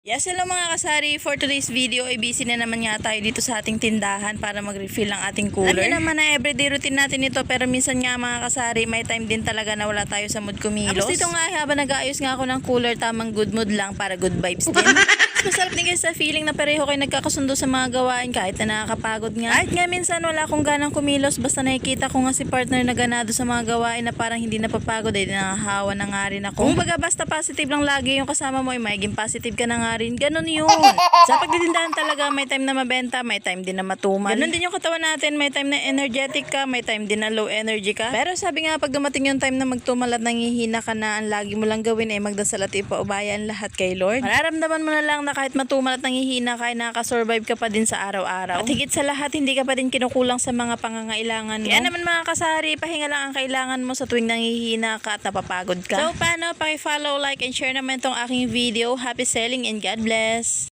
Yes, hello mga kasari. For today's video ay busy na naman nga tayo dito sa ating tindahan para mag-refill ng ating cooler. Alam niyo naman na everyday routine natin ito, pero minsan nga mga kasari may time din talaga na wala tayo sa mood kumilos. Tapos dito nga habang nag-aayos nga ako ng cooler, tamang good mood lang para good vibes din. Masarap din kasi sa feeling na pareho kayo nagkakasundo sa mga gawain kahit na nakakapagod nga. Kahit nga minsan wala akong ganang kumilos, basta nakikita ko nga si partner na ganado sa mga gawain na parang hindi napapagod ay nakahawa na nga rin ako. Kung baga basta positive lang lagi yung kasama mo ay maging positive ka na nga rin. Ganun yun. Sa pagtitindahan talaga may time na mabenta, may time din na matumal. Ganun din yung katawan natin, may time na energetic ka, may time din na low energy ka. Pero sabi nga pag dumating yung time na magtumal at nangihina ka na, ang lagi mo lang gawin ay magdasal at ipaubayan lahat kay Lord. Mararamdaman mo na lang na kahit matumal at nangihina ka, nakaka-survive ka pa din sa araw-araw. At higit sa lahat, hindi ka pa din kinukulang sa mga pangangailangan mo. Kaya naman mga kasari, pahinga lang ang kailangan mo sa tuwing nangihina ka at napapagod ka. So paano? Paki-follow, like, and share naman tong aking video. Happy selling and God bless!